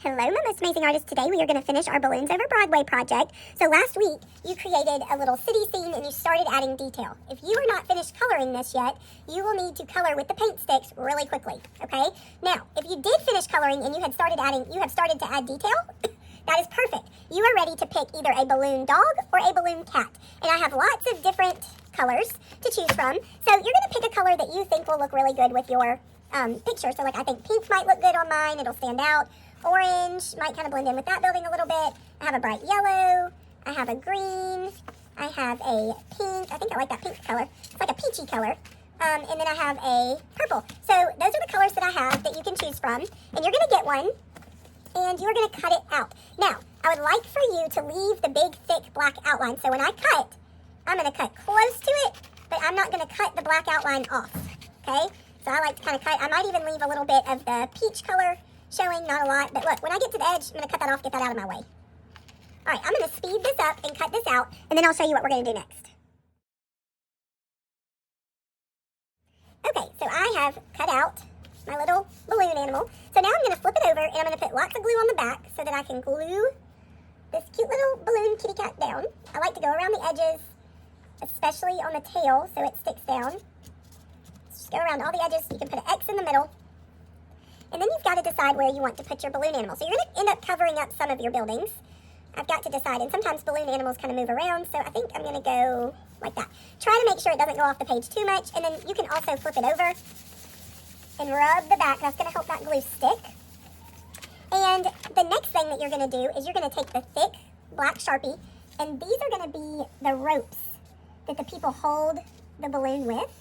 Hello, my most amazing artist. Today we are going to finish our Balloons Over Broadway project. So last week you created a little city scene and you started adding detail. If you are not finished coloring this yet, you will need to color with the paint sticks really quickly, okay? Now, if you did finish coloring and you have started to add detail, that is perfect. You are ready to pick either a balloon dog or a balloon cat. And I have lots of different colors to choose from. So you're going to pick a color that you think will look really good with your picture. So like I think pink might look good on mine. It'll stand out. Orange might kind of blend in with that building a little bit. I have a bright yellow. I have a green. I have a pink. I think I like that pink color. It's like a peachy color. And then I have a purple. So those are the colors that I have that you can choose from. And you're going to get one. And you're going to cut it out. Now, I would like for you to leave the big, thick black outline. So when I cut, I'm going to cut close to it, but I'm not going to cut the black outline off. Okay? So I like to kind of cut. I might even leave a little bit of the peach color showing, not a lot. But look, when I get to the edge, I'm going to cut that off, get that out of my way. All right, I'm going to speed this up and cut this out, and then I'll show you what we're going to do next. Okay, so I have cut out my little balloon animal. So now I'm going to flip it over, and I'm going to put lots of glue on the back so that I can glue this cute little balloon kitty cat down. I like to go around the edges, especially on the tail, so it sticks down. Just go around all the edges. You can put an X in the middle. And then you've got to decide where you want to put your balloon animal. So you're going to end up covering up some of your buildings. I've got to decide. And sometimes balloon animals kind of move around, so I think I'm going to go like that. Try to make sure it doesn't go off the page too much. And then you can also flip it over and rub the back. That's going to help that glue stick. And the next thing that you're going to do is you're going to take the thick black Sharpie, and these are going to be the ropes that the people hold the balloon with.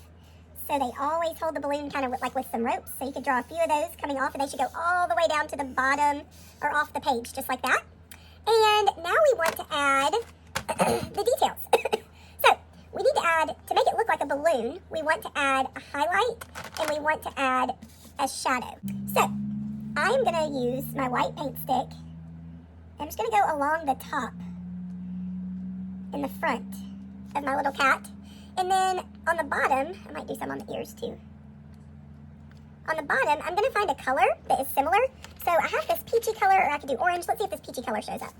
So they always hold the balloon kind of like with some ropes. So you could draw a few of those coming off, and they should go all the way down to the bottom or off the page, just like that. And now we want to add the details. So we need to add, to make it look like a balloon, we want to add a highlight, and we want to add a shadow. So I'm going to use my white paint stick. I'm just going to go along the top in the front of my little cat. And then on the bottom, I might do some on the ears too. On the bottom, I'm going to find a color that is similar. So I have this peachy color, or I could do orange. Let's see if this peachy color shows up.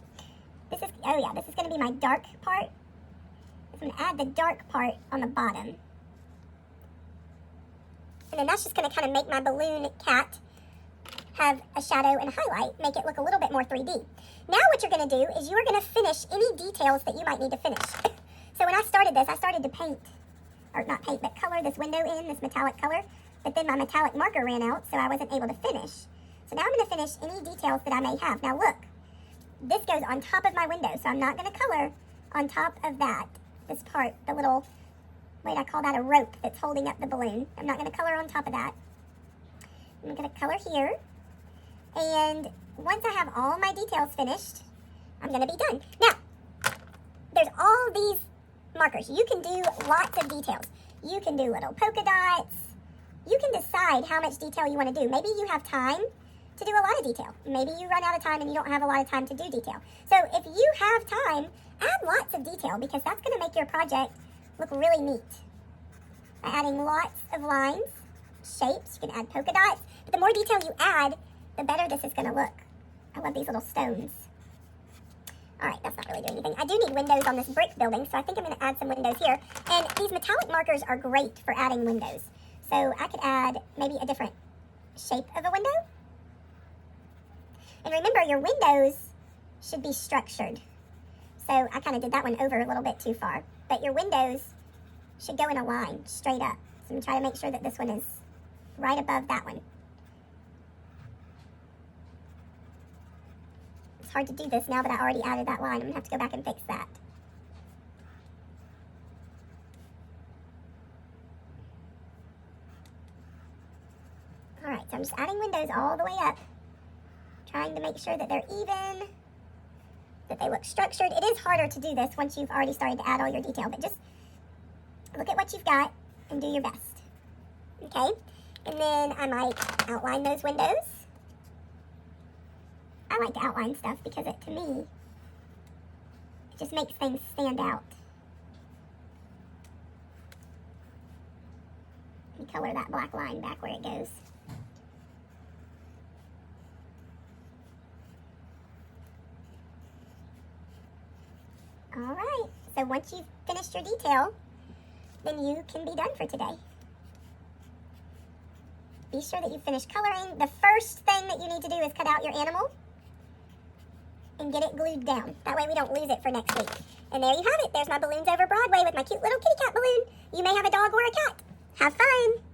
This is, oh yeah, this is going to be my dark part. I'm going to add the dark part on the bottom. And then that's just going to kind of make my balloon cat have a shadow and a highlight, make it look a little bit more 3D. Now what you're going to do is you are going to finish any details that you might need to finish. So when I started this, I started to paint, or not paint, but color this window in, this metallic color. But then my metallic marker ran out, so I wasn't able to finish. So now I'm going to finish any details that I may have. Now look, this goes on top of my window, so I'm not going to color on top of that, this part, the little, wait, I call that a rope that's holding up the balloon. I'm not going to color on top of that. I'm going to color here. And once I have all my details finished, I'm going to be done. Now, there's all these markers. You can do lots of details. You can do little polka dots. You can decide how much detail you want to do. Maybe you have time to do a lot of detail. Maybe you run out of time and you don't have a lot of time to do detail. So if you have time, add lots of detail, because that's going to make your project look really neat. By adding lots of lines, shapes, you can add polka dots. But the more detail you add, the better this is going to look. I love these little stones. All right, that's not really doing anything. I do need windows on this brick building, so I think I'm going to add some windows here. And these metallic markers are great for adding windows. So I could add maybe a different shape of a window. And remember, your windows should be structured. So I kind of did that one over a little bit too far. But your windows should go in a line, straight up. So I'm going to try to make sure that this one is right above that one. Hard to do this now that I already added that line. I'm gonna have to go back and fix that. All right, so I'm just adding windows all the way up, trying to make sure that they're even, that they look structured. It is harder to do this once you've already started to add all your detail, but just look at what you've got and do your best. Okay, and then I might outline those windows. I like to outline stuff because to me, it just makes things stand out. And color that black line back where it goes. All right, so once you've finished your detail, then you can be done for today. Be sure that you finish coloring. The first thing that you need to do is cut out your animal and get it glued down. That way we don't lose it for next week. And there you have it. There's my balloons over Broadway with my cute little kitty cat balloon. You may have a dog or a cat. Have fun!